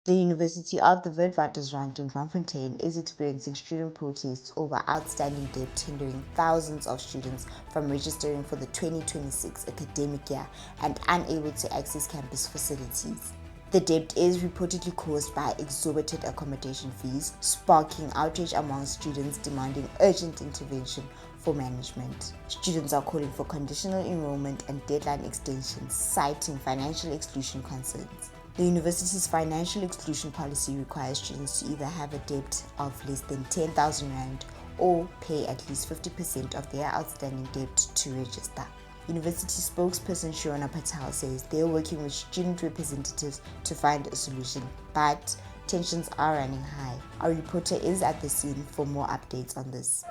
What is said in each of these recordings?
The University of the Witwatersrand in Bloemfontein is experiencing student protests over outstanding debt hindering thousands of students from registering for the 2026 academic year and unable to access campus facilities. The debt is reportedly caused by exorbitant accommodation fees, sparking outrage among students demanding urgent intervention for management. Students are calling for conditional enrollment and deadline extensions, citing financial exclusion concerns. The university's financial exclusion policy requires students to either have a debt of less than 10,000 Rand or pay at least 50% of their outstanding debt to register. University spokesperson Shona Patel says they are working with student representatives to find a solution, but tensions are running high. Our reporter is at the scene for more updates on this.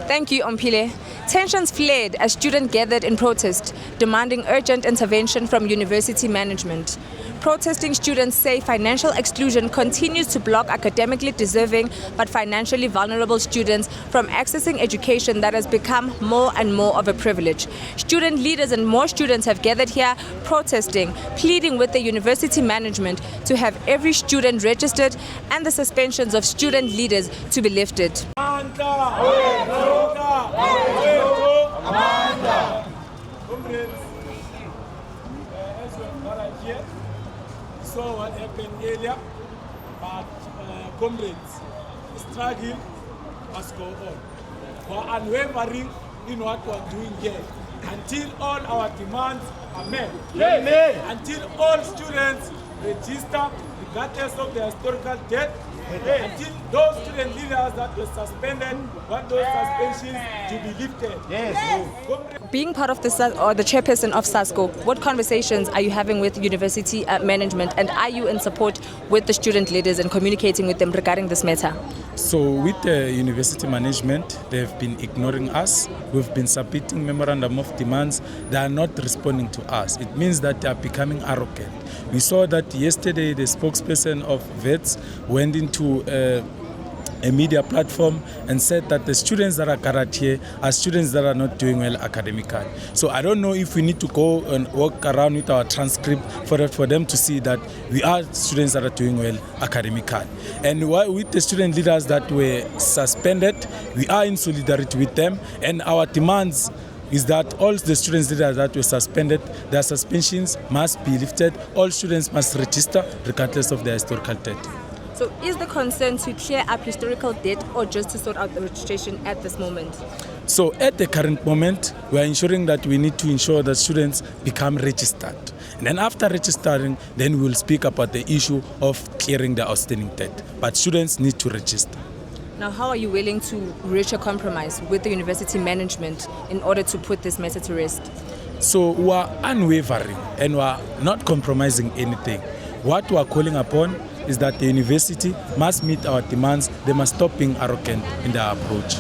Thank you, Ompile. Tensions flared as students gathered in protest, demanding urgent intervention from university management. Protesting students say financial exclusion continues to block academically deserving but financially vulnerable students from accessing education that has become more and more of a privilege. Student leaders and more students have gathered here protesting, pleading with the university management to have every student registered and the suspensions of student leaders to be lifted. Saw what happened earlier, but comrades, struggle must go on. We're unwavering in what we're doing here until all our demands are met. Yes. Until all students register, regardless of their historical debt. Yes. Until those student leaders that were suspended want those suspensions to be lifted. Yes. Being part of the chairperson of SASCO, what conversations are you having with university management, and are you in support with the student leaders and communicating with them regarding this matter? So with the university management, they've been ignoring us. We've been submitting memorandum of demands. They are not responding to us. It means that they are becoming arrogant. We saw that yesterday the spokesperson of Wits went into a media platform and said that the students that are gathered here are students that are not doing well academically. So I don't know if we need to go and walk around with our transcript for them to see that we are students that are doing well academically. And with the student leaders that were suspended, we are in solidarity with them, and our demands is that all the students leaders that were suspended, their suspensions must be lifted. All students must register regardless of their historical debt. So is the concern to clear up historical debt or just to sort out the registration at this moment? So at the current moment, we are ensuring that we need to ensure that students become registered. And then after registering, then we will speak about the issue of clearing the outstanding debt. But students need to register. Now, how are you willing to reach a compromise with the university management in order to put this matter to rest? So we are unwavering and we are not compromising anything. What we are calling upon is that the university must meet our demands. They must stop being arrogant in their approach.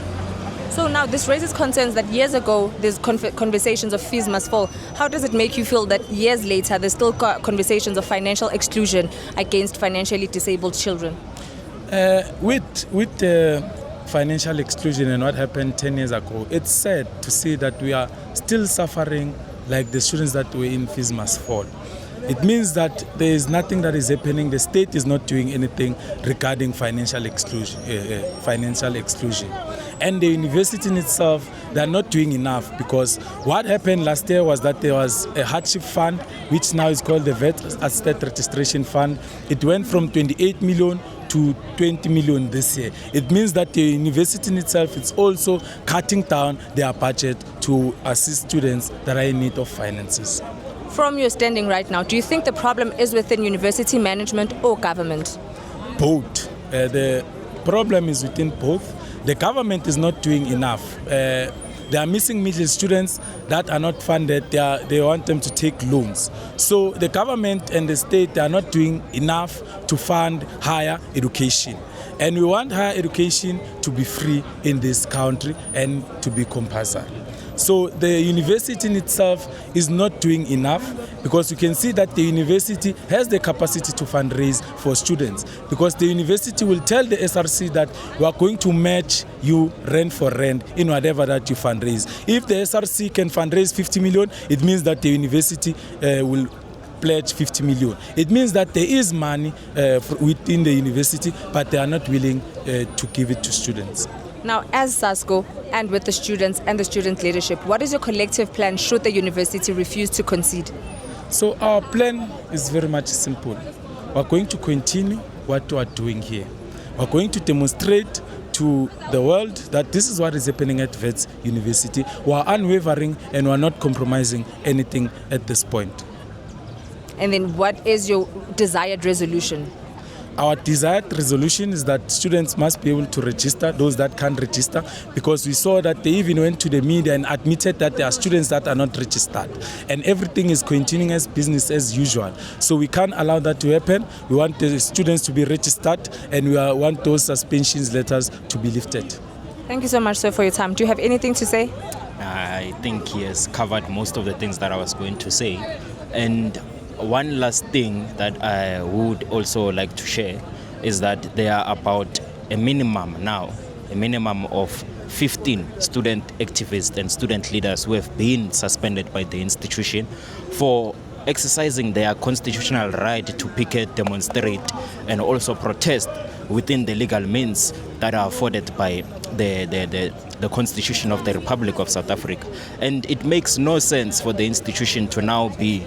So now this raises concerns that years ago there's conversations of fees must fall. How does it make you feel that years later there's still conversations of financial exclusion against financially disabled children? With financial exclusion and what happened 10 years ago, it's sad to see that we are still suffering like the students that were in fees must fall. It means that there is nothing that is happening. The state is not doing anything regarding financial exclusion. And the university in itself, they are not doing enough, because what happened last year was that there was a hardship fund, which now is called the Wits Assisted Registration Fund. It went from 28 million to 20 million this year. It means that the university in itself is also cutting down their budget to assist students that are in need of finances. From your standing right now, do you think the problem is within university management or government? Both. The problem is within both. The government is not doing enough. They are missing middle students that are not funded. They want them to take loans. So the government and the state, they are not doing enough to fund higher education. And we want higher education to be free in this country and to be compulsory. So the university in itself is not doing enough, because you can see that the university has the capacity to fundraise for students, because the university will tell the SRC that we are going to match you rent for rent in whatever that you fundraise. If the SRC can fundraise 50 million, it means that the university will pledge 50 million. It means that there is money within the university, but they are not willing to give it to students. Now, as SASCO and with the students and the student leadership, what is your collective plan should the university refuse to concede? So our plan is very much simple. We're going to continue what we are doing here. We're going to demonstrate to the world that this is what is happening at Wits University. We are unwavering and we are not compromising anything at this point. And then what is your desired resolution? Our desired resolution is that students must be able to register, those that can't register, because we saw that they even went to the media and admitted that there are students that are not registered. And everything is continuing as business as usual. So we can't allow that to happen. We want the students to be registered and we want those suspensions letters to be lifted. Thank you so much, sir, for your time. Do you have anything to say? I think he has covered most of the things that I was going to say. And one last thing that I would also like to share is that there are about a minimum of 15 student activists and student leaders who have been suspended by the institution for exercising their constitutional right to picket, demonstrate, and also protest within the legal means that are afforded by the Constitution of the Republic of South Africa. And it makes no sense for the institution to now be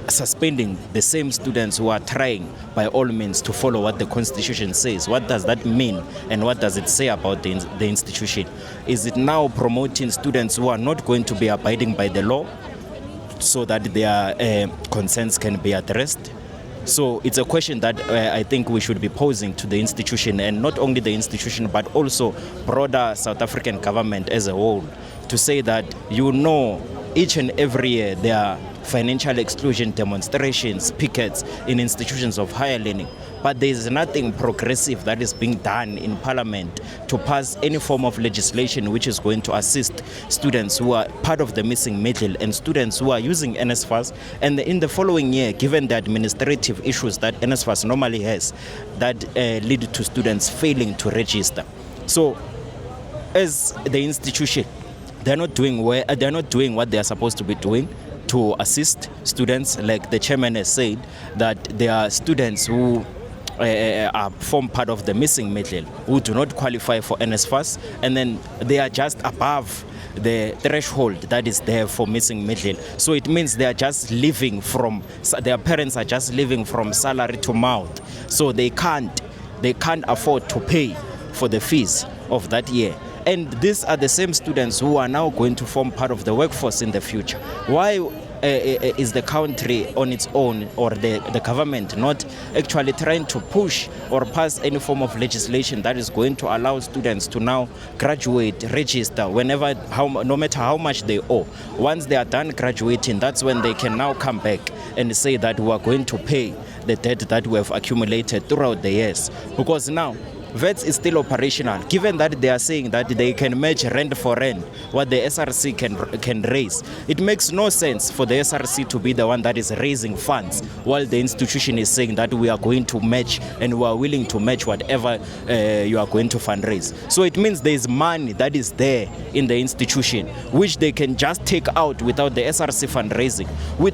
suspending the same students who are trying by all means to follow what the Constitution says. What does that mean and what does it say about the institution? Is it now promoting students who are not going to be abiding by the law so that their concerns can be addressed? So it's a question that I think we should be posing to the institution, and not only the institution but also broader South African government as a whole, to say that each and every year there are financial exclusion demonstrations, pickets in institutions of higher learning. But there is nothing progressive that is being done in Parliament to pass any form of legislation which is going to assist students who are part of the missing middle and students who are using NSFAS. And in the following year, given the administrative issues that NSFAS normally has, that lead to students failing to register. So, as the institution, they're not doing what they are supposed to be doing to assist students. Like the chairman has said, that there are students who form part of the missing middle who do not qualify for NSFAS, and then they are just above the threshold that is there for missing middle. So it means they are just living from, their parents are just living from salary to mouth. So they can't afford to pay for the fees of that year. And these are the same students who are now going to form part of the workforce in the future. Why is the country on its own, or the government, not actually trying to push or pass any form of legislation that is going to allow students to now graduate, register whenever, no matter how much they owe? Once they are done graduating, that's when they can now come back and say that we are going to pay the debt that we have accumulated throughout the years. Because now Wits is still operational, given that they are saying that they can match rent for rent what the SRC can raise. It makes no sense for the SRC to be the one that is raising funds while the institution is saying that we are going to match and we are willing to match whatever you are going to fundraise. So it means there is money that is there in the institution which they can just take out without the SRC fundraising.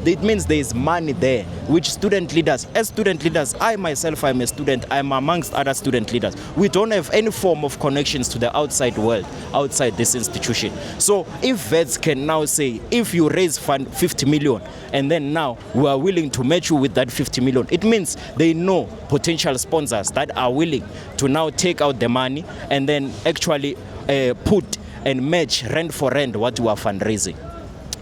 It means there is money there which student leaders, as student leaders, I myself am a student, I am amongst other student leaders. We don't have any form of connections to the outside world, outside this institution. So if Wits can now say, if you raise 50 million and then now we are willing to match you with that 50 million, it means they know potential sponsors that are willing to now take out the money and then actually put and match rent for rent what we are fundraising.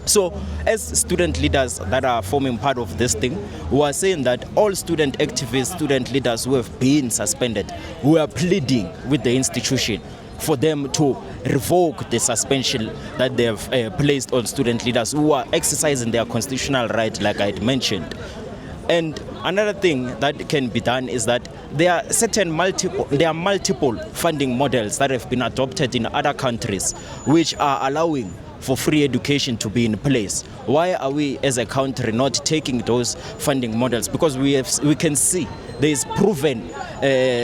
So as student leaders that are forming part of this thing, we are saying that all student activists, student leaders who have been suspended, we are pleading with the institution for them to revoke the suspension that they have placed on student leaders who are exercising their constitutional right, like I had mentioned. And another thing that can be done is that there are multiple funding models that have been adopted in other countries which are allowing for free education to be in place? Why are we as a country not taking those funding models? Because we can see there is proven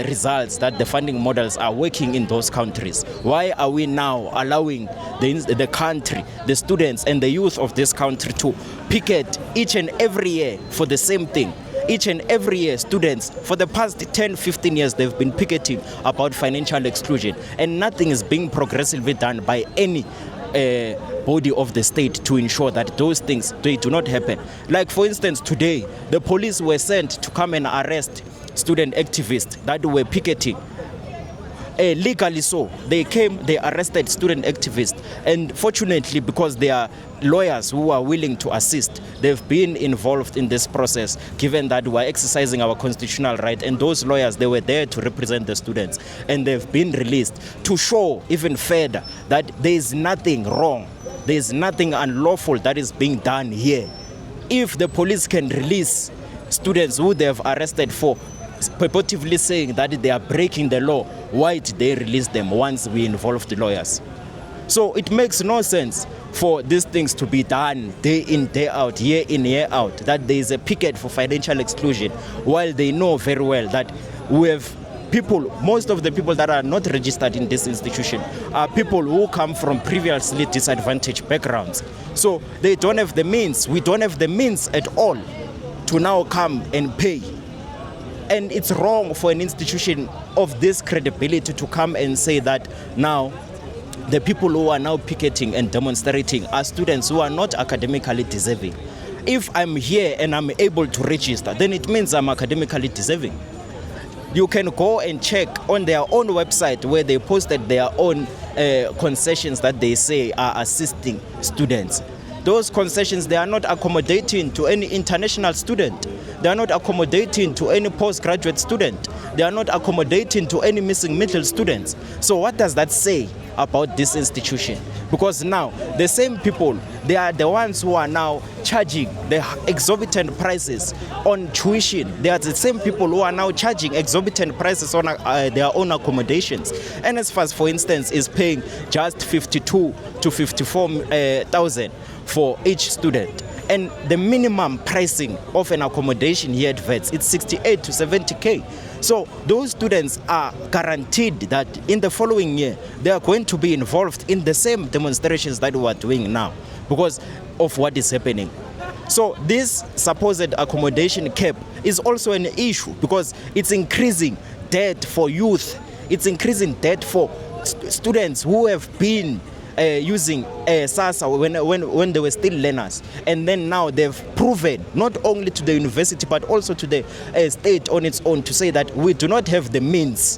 results that the funding models are working in those countries. Why are we now allowing the country, the students and the youth of this country to picket each and every year for the same thing? Each and every year, students, for the past 10, 15 years, they've been picketing about financial exclusion, and nothing is being progressively done by any body of the state to ensure that those things, they do not happen. Like, for instance, today, the police were sent to come and arrest student activists that were picketing. Legally so, they came, they arrested student activists, and fortunately, because they are lawyers who are willing to assist, they've been involved in this process, given that we're exercising our constitutional right, and those lawyers, they were there to represent the students, and they've been released to show even further that there is nothing wrong, there is nothing unlawful that is being done here. If the police can release students who they have arrested for purportedly saying that they are breaking the law, why did they release them once we involved the lawyers? So it makes no sense for these things to be done day in, day out, year in, year out, that there is a picket for financial exclusion, while they know very well that we have people, most of the people that are not registered in this institution are people who come from previously disadvantaged backgrounds. So they don't have the means, we don't have the means at all to now come and pay. And it's wrong for an institution of this credibility to come and say that now the people who are now picketing and demonstrating are students who are not academically deserving. If I'm here and I'm able to register, then it means I'm academically deserving. You can go and check on their own website where they posted their own concessions that they say are assisting students. Those concessions, they are not accommodating to any international student. They are not accommodating to any postgraduate student. They are not accommodating to any missing middle students. So what does that say about this institution? Because now the same people, they are the ones who are now charging the exorbitant prices on tuition. They are the same people who are now charging exorbitant prices on their own accommodations. NSFAS, for instance, is paying just 52 to 54,000 for each student. And the minimum pricing of an accommodation here at Wits, it's 68 to 70K. So those students are guaranteed that in the following year, they are going to be involved in the same demonstrations that we are doing now because of what is happening. So this supposed accommodation cap is also an issue because it's increasing debt for youth. It's increasing debt for students who have been using SASA when they were still learners, and then now they've proven not only to the university but also to the state on its own to say that we do not have the means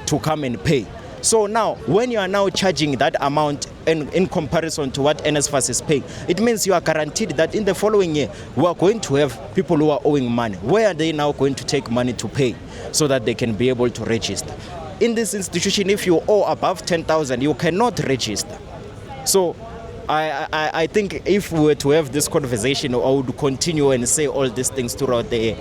to come and pay. So now when you are now charging that amount in comparison to what NSFAS is paying, it means you are guaranteed that in the following year we are going to have people who are owing money. Where are they now going to take money to pay so that they can be able to register? In this institution, if you owe above 10,000, you cannot register. So I think if we were to have this conversation, I would continue and say all these things throughout the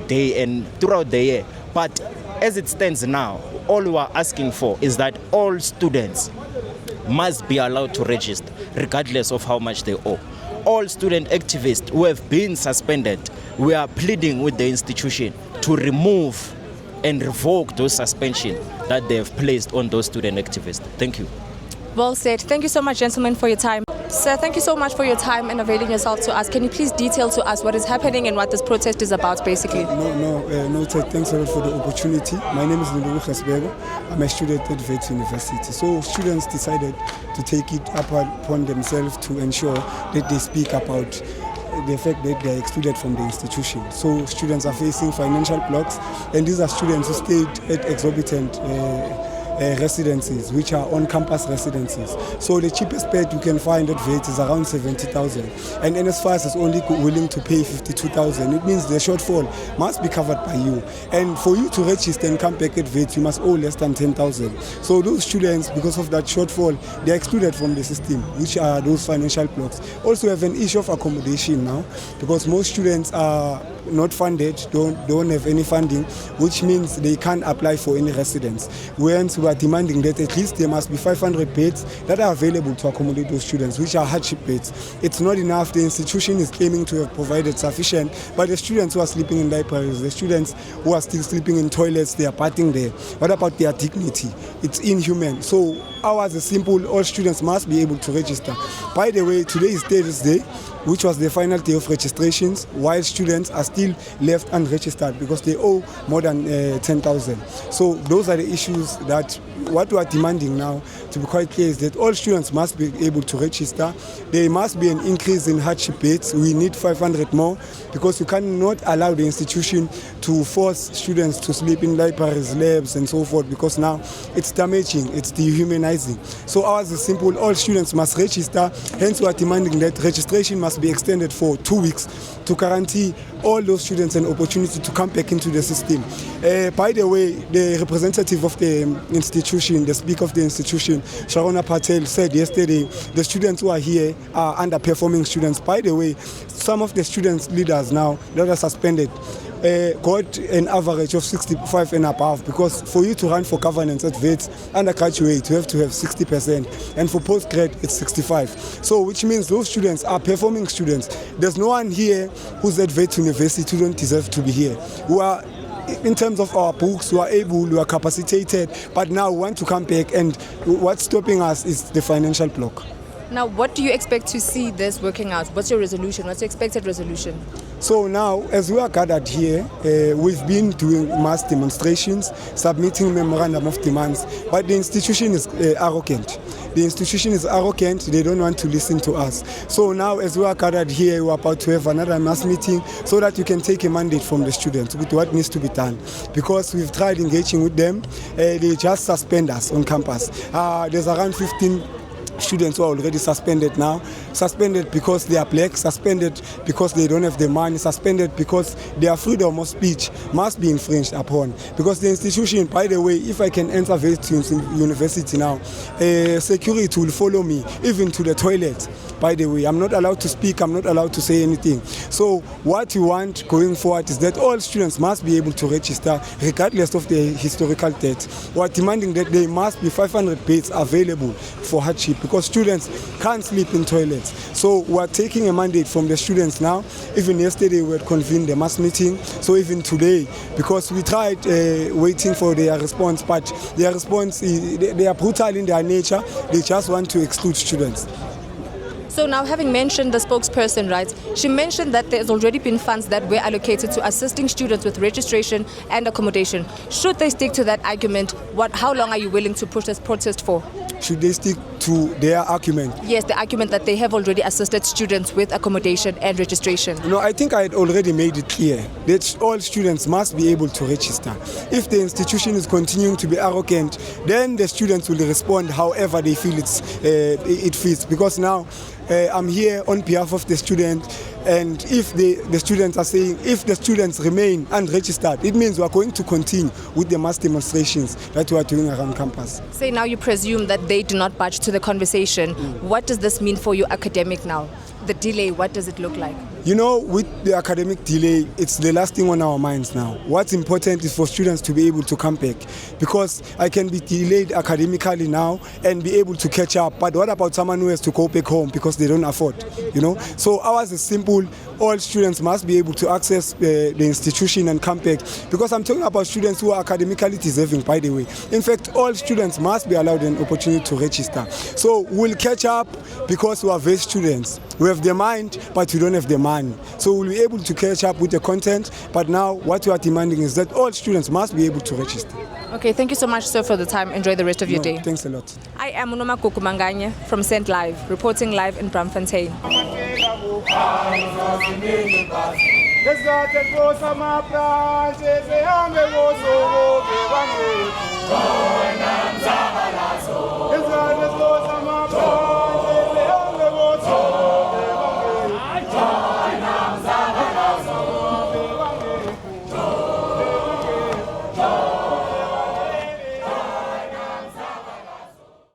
day and throughout the year. But as it stands now, all we are asking for is that all students must be allowed to register, regardless of how much they owe. All student activists who have been suspended, we are pleading with the institution to remove and revoke those suspensions that they have placed on those student activists. Thank you. Well said. Thank you so much, gentlemen, for your time. Sir, thank you so much for your time and availing yourself to us. Can you please detail to us what is happening and what this protest is about, basically? No, thanks a lot for the opportunity. My name is Ndugu Khasbego. I'm a student at Wits University. So students decided to take it upon themselves to ensure that they speak about the fact that they are excluded from the institution. So students are facing financial blocks, and these are students who stayed at exorbitant residencies, which are on-campus residencies. So the cheapest bed you can find at Wits is around 70,000, and NSFAS is only willing to pay 52,000. It means the shortfall must be covered by you. And for you to register and come back at Wits, you must owe less than 10,000. So those students, because of that shortfall, they are excluded from the system, which are those financial blocks. Also have an issue of accommodation now, because most students are not funded, don't have any funding, which means they can't apply for any residence. Whence we are demanding that at least there must be 500 beds that are available to accommodate those students, which are hardship beds. It's not enough. The institution is claiming to have provided sufficient, but the students who are sleeping in libraries, the students who are still sleeping in toilets, they are partying there. What about their dignity? It's inhuman. So ours is simple. All students must be able to register. By the way, today is Thursday, which was the final day of registrations, while students are still left unregistered because they owe more than 10,000. So those are the issues that what we are demanding now, to be quite clear, is that all students must be able to register. There must be an increase in hardship beds. We need 500 more because you cannot allow the institution to force students to sleep in libraries, labs and so forth, because now it's damaging, it's dehumanizing. So ours is simple, all students must register. Hence we are demanding that registration must be extended for 2 weeks to guarantee all those students an opportunity to come back into the system. By the way, the representative of the institution, the speaker of the institution, Sharona Patel, said yesterday the students who are here are underperforming students. By the way, some of the students leaders now that are suspended got an average of 65 and above, because for you to run for governance at Wits, undergraduate, you have to have 60%, and for postgrad it's 65. So which means those students are performing students. There's no one here who's at Wits University who don't deserve to be here. Who are, in terms of our books, we are able, we are capacitated, but now we want to come back, and what's stopping us is the financial block. Now, what do you expect to see this working out? What's your resolution? What's your expected resolution? So now, as we are gathered here, we've been doing mass demonstrations, submitting memorandum of demands, but the institution is arrogant. The institution is arrogant, they don't want to listen to us. So now, as we are gathered here, we're about to have another mass meeting so that we can take a mandate from the students with what needs to be done. Because we've tried engaging with them, they just suspend us on campus. There's around 15 students who are already suspended now. Suspended because they are black, suspended because they don't have the money, suspended because their freedom of speech must be infringed upon. Because the institution, by the way, if I can enter Wits University now, security will follow me, even to the toilet. By the way, I'm not allowed to speak, I'm not allowed to say anything. So what we want going forward is that all students must be able to register regardless of their historical debt. We are demanding that there must be 500 beds available for hardship, because students can't sleep in toilets. So we are taking a mandate from the students now. Even yesterday we had convened a mass meeting, so even today, because we tried waiting for their response, but their response, they are brutal in their nature, they just want to exclude students. So now, having mentioned the spokesperson, right, she mentioned that there's already been funds that were allocated to assisting students with registration and accommodation. Should they stick to that argument, how long are you willing to push this protest for? Should they stick to their argument? Yes, the argument that they have already assisted students with accommodation and registration. No, I think I had already made it clear that all students must be able to register. If the institution is continuing to be arrogant, then the students will respond however they feel it fits. Because now I'm here on behalf of the students, and if the students are saying, if the students remain unregistered, it means we are going to continue with the mass demonstrations that we are doing around campus. Say now you presume that they do not budge to the conversation. What does this mean for your academic now? The delay, what does it look like? You know, with the academic delay, it's the last thing on our minds now. What's important is for students to be able to come back, because I can be delayed academically now and be able to catch up. But what about someone who has to go back home because they don't afford, you know? So ours is simple. All students must be able to access the institution and come back, because I'm talking about students who are academically deserving, by the way. In fact, all students must be allowed an opportunity to register. So we'll catch up because we are very students. We have the mind, but we don't have the money. So we'll be able to catch up with the content, but now what we are demanding is that all students must be able to register. Okay, thank you so much, sir, for the time. Enjoy the rest of your day. Thanks a lot. I am Unoma Kukumanganya from St. Live, reporting live in Braamfontein. Let's go.